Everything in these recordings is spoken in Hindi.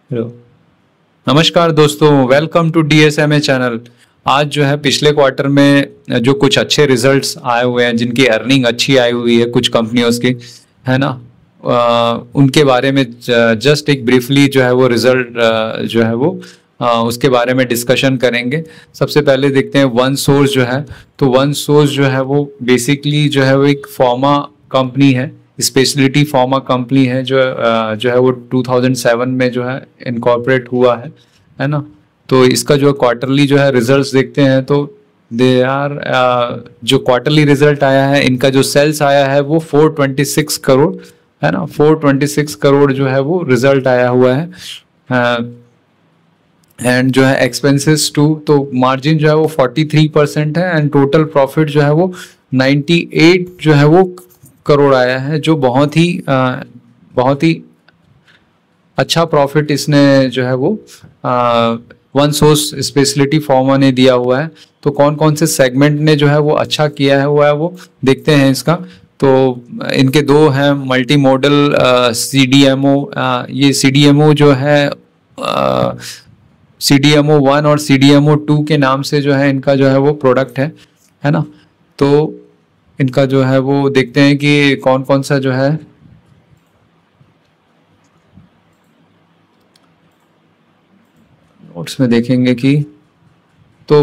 हेलो। नमस्कार दोस्तों, वेलकम टू डीएसएमए चैनल। आज जो है पिछले क्वार्टर में जो कुछ अच्छे रिजल्ट्स आए हुए हैं, जिनकी अर्निंग अच्छी आई हुई है कुछ कंपनियों की, है ना, उनके बारे में जस्ट एक ब्रीफली जो है वो रिजल्ट जो है वो उसके बारे में डिस्कशन करेंगे। सबसे पहले देखते हैं वन सोर्स जो है। तो वन सोर्स जो है वो बेसिकली जो है वो एक फार्मा कंपनी है, स्पेशलिटी फार्मा कंपनी है जो है वो 2007 में जो है इनकॉर्पोरेट हुआ है ना। तो इसका जो क्वार्टरली जो है रिजल्ट्स देखते हैं तो दे आर जो क्वार्टरली रिजल्ट आया है, इनका जो सेल्स आया है वो 426 करोड़ है ना। 426 करोड़ जो है वो रिजल्ट आया हुआ है। एंड जो है एक्सपेंसेस टू, तो मार्जिन जो है वो 43% है एंड टोटल प्रॉफिट जो है वो 98 जो है वो करोड़ आया है, जो बहुत ही अच्छा प्रॉफिट इसने जो है वो वन सोर्स स्पेशलिटी फार्मा ने दिया हुआ है। तो कौन कौन से सेगमेंट ने जो है वो अच्छा किया है हुआ है वो देखते हैं इसका। तो इनके दो हैं मल्टी मॉडल सीडीएमओ। ये सीडीएमओ जो है CDMO 1 और CDMO 2 के नाम से जो है इनका जो है वो प्रोडक्ट है ना। तो इनका जो है वो देखते हैं कि कौन कौन सा जो है नोट्स में देखेंगे कि तो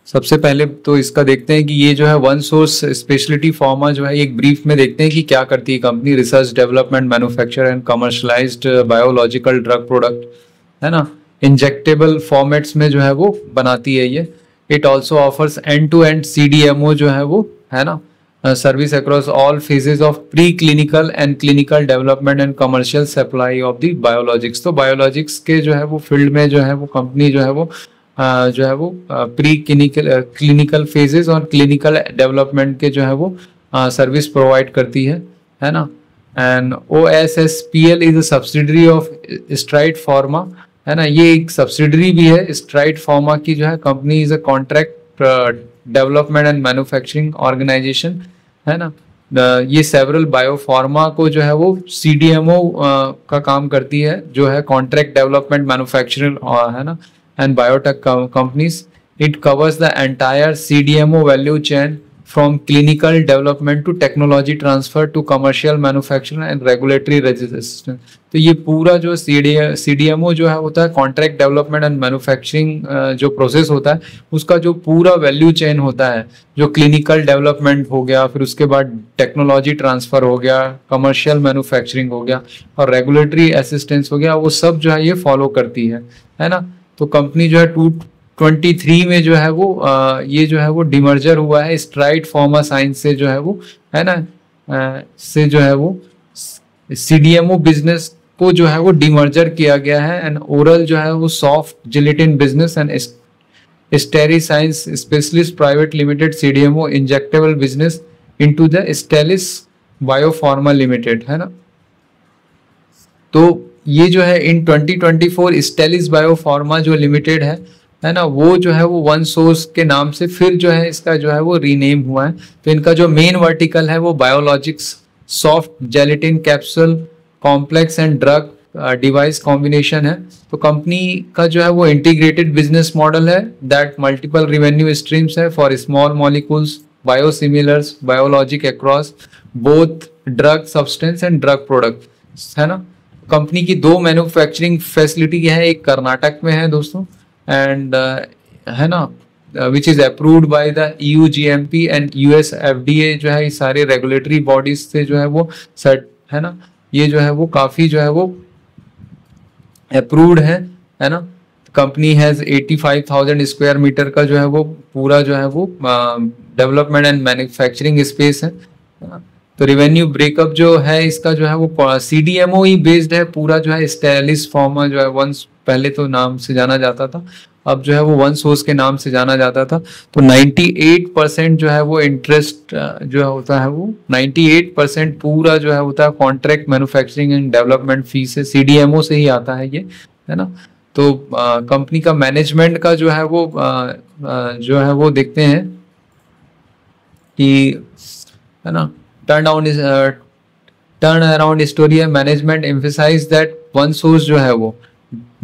सबसे पहले तो इसका देखते हैं कि ये जो है वन सोर्स स्पेशलिटी फार्मा जो है एक ब्रीफ में देखते हैं कि क्या करती है company. Research development manufacture and commercialised biological drug product, है ना, इंजेक्टेबल फॉर्मेट्स में जो है वो बनाती है ये। It also offers end to end CDMO जो है वो, है ना, service across all phases of pre clinical and clinical development and commercial supply of the biologics. तो बायोलॉजिक्स के जो है वो फील्ड में जो है वो कंपनी जो है वो प्री क्लिनिकल फेजेस और क्लिनिकल डेवलपमेंट के जो है वो सर्विस प्रोवाइड करती है ना। And OSSPL is a subsidiary of STRIDE pharma, है ना। ये एक सब्सिडरी भी है स्ट्राइड फार्मा की जो है। Company is a contract development and manufacturing organisation, है ना। ये सेवरल बायोफार्मा को जो है वो CDMO का काम करती है, जो है कॉन्ट्रैक्ट डेवलपमेंट मैन्युफैक्चरिंग, है ना, and biotech companies. It covers the entire CDMO value chain from clinical development to technology transfer to commercial manufacturing and regulatory resistance। तो ये पूरा जो CDMO जो है होता है कॉन्ट्रैक्ट डेवलपमेंट एंड मैन्युफैक्चरिंग जो प्रोसेस होता है, उसका जो पूरा वैल्यू चेन होता है, जो क्लिनिकल डेवलपमेंट हो गया, फिर उसके बाद टेक्नोलॉजी ट्रांसफर हो गया, कमर्शियल मैन्युफैक्चरिंग हो गया और रेगुलेटरी असिस्टेंस हो गया, वो सब जो है ये फॉलो करती है ना। तो कंपनी जो है 23 में जो है वो ये जो है वो डिमर्जर हुआ है स्ट्राइड फार्मा साइंस से, जो है वो, है ना, से जो है वो CDMO बिजनेस को जो है वो डिमर्जर किया गया है। एंड ओरल जो है वो soft gelatin business and Steri science specialist private limited CDMO injectable business into the Stelis biopharma limited, है ना। तो ये जो है इन 2024 स्टेलिस बायोफार्मा जो लिमिटेड है ना, वो जो है वो वन सोर्स के नाम से फिर जो है इसका जो है वो रीनेम हुआ है। तो इनका जो मेन वर्टिकल है वो biologics, soft gelatin capsule, complex and drug device combination है। तो कंपनी का जो है वो इंटीग्रेटेड बिजनेस मॉडल है दैट मल्टीपल रिवेन्यू स्ट्रीम्स है for small molecules, biosimilars, biologic across both drug substance and drug product, है ना। कंपनी की दो मैन्युफैक्चरिंग फैसिलिटी है, एक कर्नाटक में है दोस्तों, एंड है ना, which is approved by the EU GMP and US FDA जो है, इस सारे रेगुलेटरी बॉडीज से जो है वो सेट, है ना, ये जो है वो काफी जो है वो अप्रूव्ड है ना। कंपनी हैज 85,000 स्क्वायर मीटर का जो है वो पूरा जो है वो डेवलपमेंट एंड मैन्युफैक्चरिंग स्पेस है ना। तो रिवेन्यू ब्रेकअप जो है इसका जो है वो CDMO ही बेस्ड है पूरा, जो है स्टेलिस फार्मा जो है वंस पहले तो नाम से जाना जाता था, अब जो है वो वन सोर्स के नाम से जाना जाता था। तो 98% जो है वो इंटरेस्ट जो है होता है वो 98% पूरा जो है होता है contract manufacturing and development fees से CDMO से ही आता है ये, है ना। तो कंपनी का मैनेजमेंट का जो है वो देखते हैं कि, है ना, टर्न अराउंड स्टोरी है। Management emphasise that one source जो है वो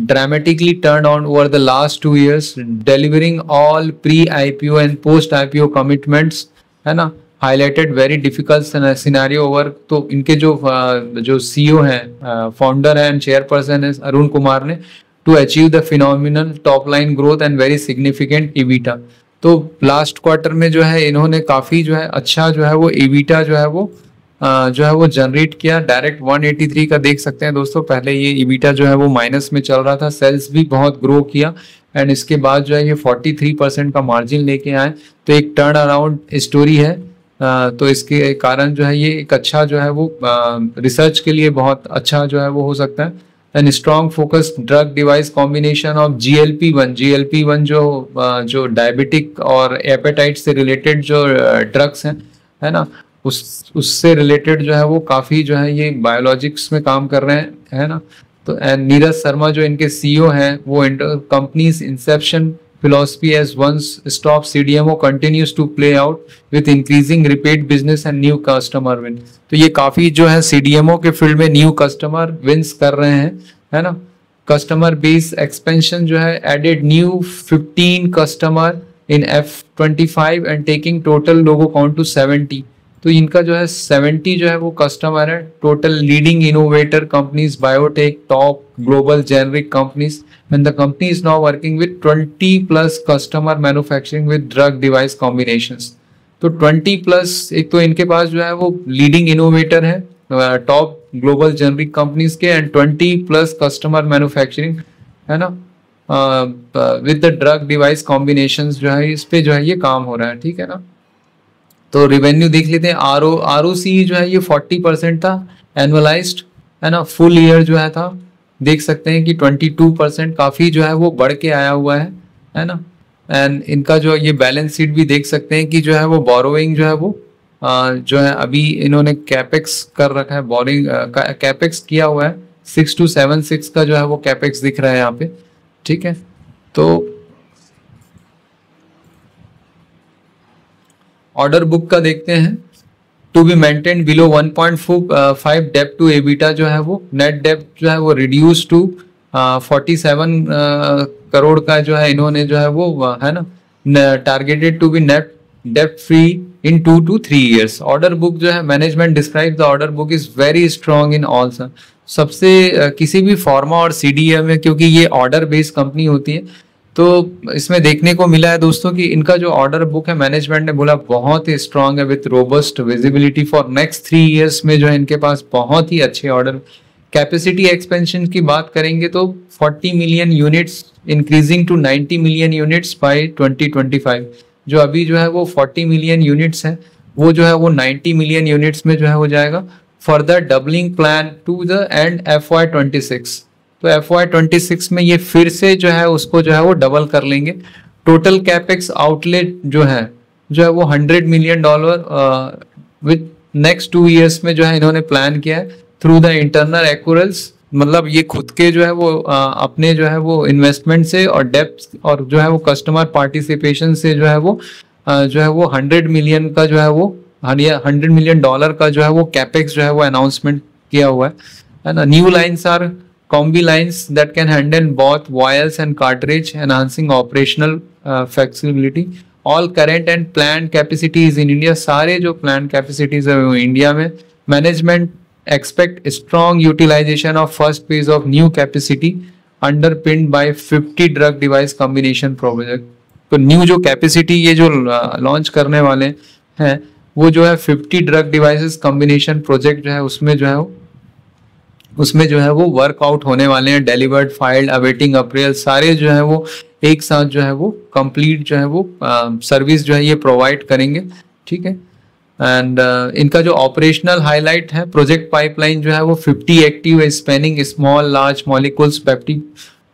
dramatically turned on over the last 2 years, delivering all pre-IPO and post-IPO commitments, है ना। highlighted very difficult scenario over, तो इनके जो CEO हैं, फाउंडर हैं एंड चेयरपर्सन है अरुण कुमार ने, to achieve the phenomenal top line growth and very significant EBITDA। तो लास्ट क्वार्टर में जो है इन्होंने काफ़ी जो है अच्छा जो है वो EBITDA जो है वो जनरेट किया। डायरेक्ट 183 का देख सकते हैं दोस्तों, पहले ये EBITDA जो है वो माइनस में चल रहा था, सेल्स भी बहुत ग्रो किया एंड इसके बाद जो है ये 43% का मार्जिन लेके आए। तो एक टर्न अराउंड स्टोरी है। तो इसके कारण जो है ये एक अच्छा जो है वो रिसर्च के लिए बहुत अच्छा जो है वो हो सकता है। And strong focus drug device combination of GLP-1 जो डायबिटिक और एपेटाइट से रिलेटेड जो ड्रग्स हैं, है ना, उससे रिलेटेड जो है वो काफ़ी जो है ये बायोलॉजिक्स में काम कर रहे हैं, है ना। तो एंड नीरज शर्मा जो इनके CEO हैं, वो companies Inception philosophy as once stop CDMO continues to play out with increasing repeat business and new customer win। तो ये काफ़ी जो है CDMO के फील्ड में न्यू कस्टमर विंस कर रहे हैं, है ना। कस्टमर बेस एक्सपेंशन जो है added new 15 customer in F25 and taking total logo count to 70। तो इनका जो है 70 जो है वो कस्टमर है। Total leading innovator companies, biotech, top global generic companies, and the company is now working with 20+ customer manufacturing with drug device combinations. तो 20+, एक तो इनके पास जो है वो लीडिंग इनोवेटर है टॉप ग्लोबल जेनरिक कंपनीज के, एंड 20+ कस्टमर मैन्युफैक्चरिंग, है ना, with the drug device combinations जो है इस पे जो है ये काम हो रहा है, ठीक है ना। तो रिवेन्यू देख लेते हैं। ROC जो है ये 40% था एनुअलाइज्ड, है ना। फुल ईयर जो है था देख सकते हैं कि 22%, काफ़ी जो है वो बढ़ के आया हुआ है ना। एंड इनका जो ये बैलेंस शीट भी देख सकते हैं कि जो है वो बोरोइंग जो है वो जो है अभी इन्होंने कैपेक्स कर रखा है, बोरिंग कैपेक्स किया हुआ है 6276 का जो है वो कैपेक्स दिख रहा है यहाँ पे, ठीक है। तो ऑर्डर बुक का देखते हैं। टू बी मेंटेन बिलो 1.5 डेप्ट टू EBITDA जो है वो, नेट डेप्ट जो है वो रिड्यूस टू 47 करोड़ का जो है इन्होंने जो है वो, है ना, टारगेटेड टू बी नेट डेप्ट free in 2 to 3 years। Order book जो है management describe the order book is very strong in all sir. सबसे किसी भी फार्मा और CDM में, क्योंकि ये ऑर्डर बेस्ड कंपनी होती है, तो इसमें देखने को मिला है दोस्तों कि इनका जो ऑर्डर बुक है मैनेजमेंट ने बोला बहुत ही स्ट्रांग है with robust visibility for next 3 years में जो है इनके पास बहुत ही अच्छे ऑर्डर। कैपेसिटी एक्सपेंशन की बात करेंगे तो 40 million units increasing to 90 million units by 2025। जो अभी जो है वो 40 million यूनिट्स है, वो जो है वो 90 million यूनिट्स में जो है हो जाएगा। Further doubling plan to the end FY26। तो FY26 में ये फिर से जो है उसको जो है वो डबल कर लेंगे। टोटल कैपेक्स आउटलेट जो है वो $100 million विद नेक्स्ट 2 years में जो है इन्होंने प्लान किया है थ्रू द इंटरनल एक्रूअल्स। मतलब ये खुद के जो है वो अपने जो है वो इन्वेस्टमेंट से और डेप्थ और जो है वो कस्टमर पार्टिसिपेशन से जो है वो 100 million का जो है वो $100 million का जो है वो कैपेक्स जो है वो अनाउंसमेंट किया हुआ है ना। New lines are combi lines that can handle both vials and cartridge, enhancing operational flexibility। All current and planned capacities in India, सारे जो planned capacities है वो इंडिया में। Management expect strong utilization of first phase of new capacity underpinned by 50 drug device combination project। तो न्यू जो कैपेसिटी ये जो लॉन्च करने वाले हैं वो जो है 50 ड्रग डिवाइसेस कॉम्बिनेशन प्रोजेक्ट जो है उसमें जो है वो वर्कआउट होने वाले हैं। डिलीवर्ड, फाइल्ड, अवेटिंग अप्रूवल, सारे जो है वो एक साथ जो है वो कंप्लीट जो है वो सर्विस जो है ये प्रोवाइड करेंगे, ठीक है। एंड इनका जो ऑपरेशनल हाईलाइट है, प्रोजेक्ट पाइपलाइन जो है वो 50 active spanning small large molecules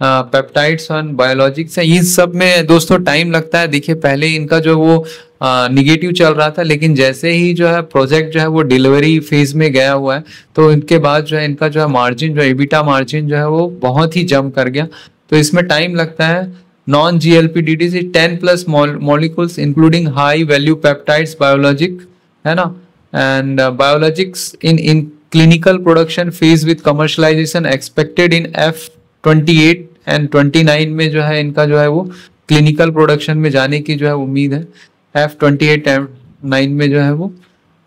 peptides और बायोलॉजिक्स है। ये सब में दोस्तों टाइम लगता है। देखिए पहले इनका जो वो निगेटिव चल रहा था, लेकिन जैसे ही जो है प्रोजेक्ट जो है वो डिलीवरी फेज में गया हुआ है तो इनके बाद जो है इनका जो है मार्जिन जो EBITDA मार्जिन जो है वो बहुत ही जंप कर गया। तो इसमें टाइम लगता है। Non GLP DDC 10+ molecules including high value peptides biologic, है ना, and biologics in clinical production phase with commercialization expected in F28 and 29 में जो है इनका जो है वो क्लिनिकल प्रोडक्शन में जाने की जो है उम्मीद है। F28 एंड 9 में जो है वो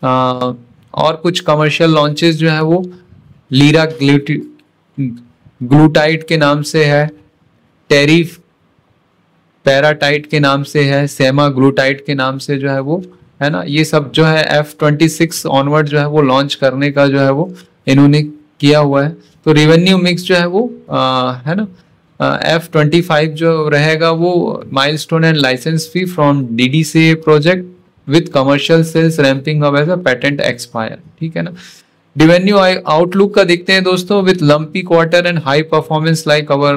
और कुछ कमर्शियल लॉन्चेस जो है वो लीरा ग्लूटाइड के नाम से है, टेरिफ पैराटाइट के नाम से है, सेमा ग्लूटाइड के नाम से जो है वो है ना, ये सब जो है F26 ऑनवर्ड जो है वो लॉन्च करने का जो है वो इन्होंने किया हुआ है। तो रेवेन्यू मिक्स जो है वो है ना, F25 जो रहेगा वो milestone and licence fee from DDCA project with commercial sales ramping up as a patent expire, ठीक है ना। रेवेन्यू आउटलुक का देखते हैं दोस्तों, with lumpy quarter and high performance like our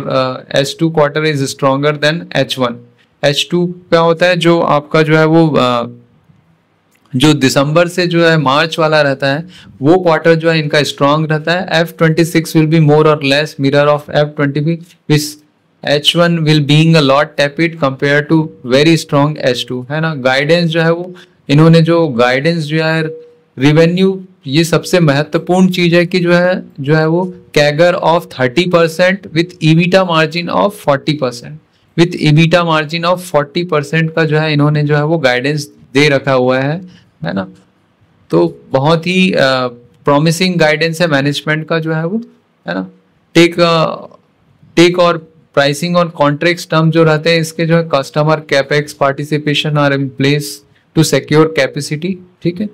H2 quarter is stronger than H1। H2 क्या होता है, जो आपका जो है वो जो दिसंबर से जो है मार्च वाला रहता है वो क्वार्टर जो है इनका स्ट्रॉन्ग रहता है। F26 will be more or less mirror of F25, H1 will being a lot tepid compare to very strong H2, है ना। गाइडेंस जो है वो इन्होंने जो गाइडेंस जो है रिवेन्यू, ये सबसे महत्वपूर्ण चीज है कि जो है वो CAGR of 30% with EBITDA margin of 40%, with EBITDA margin of 40% का जो है इन्होंने जो है वो गाइडेंस दे रखा हुआ है ना। तो बहुत ही प्रॉमिसिंग गाइडेंस है मैनेजमेंट का जो है वो, है ना। टेक और प्राइसिंग ऑन कॉन्ट्रैक्ट्स टर्म जो रहते हैं इसके जो है customer capex participation are in place to secure capacity, ठीक है।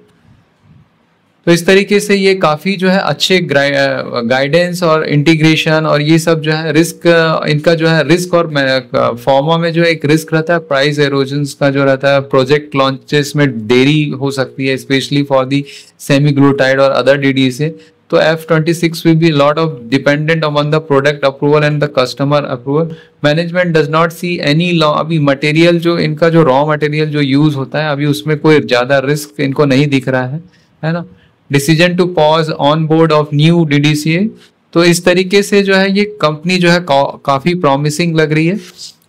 तो इस तरीके से ये काफ़ी जो है अच्छे गाइडेंस और इंटीग्रेशन और ये सब जो है रिस्क, इनका जो है रिस्क और फॉर्मा में जो एक रिस्क रहता है प्राइस एरोजन्स का जो रहता है, प्रोजेक्ट लॉन्चेस में देरी हो सकती है स्पेशली फॉर दी सेमीग्लूटाइड और अदर DDCA। तो F26 will be a lot of dependent on the product approval and the customer approval. Management does not see any law, अभी मटेरियल जो इनका जो रॉ मटेरियल जो यूज होता है अभी उसमें कोई ज़्यादा रिस्क इनको नहीं दिख रहा है ना। Decision to pause on board of new DDCA, तो इस तरीके से जो है ये कंपनी जो है काफ़ी प्रॉमिसिंग लग रही है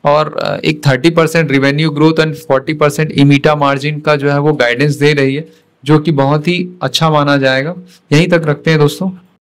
और एक 30% रिवेन्यू ग्रोथ एंड 40% इमीटा मार्जिन का जो है वो गाइडेंस दे रही है, जो कि बहुत ही अच्छा माना जाएगा। यहीं तक रखते हैं दोस्तों।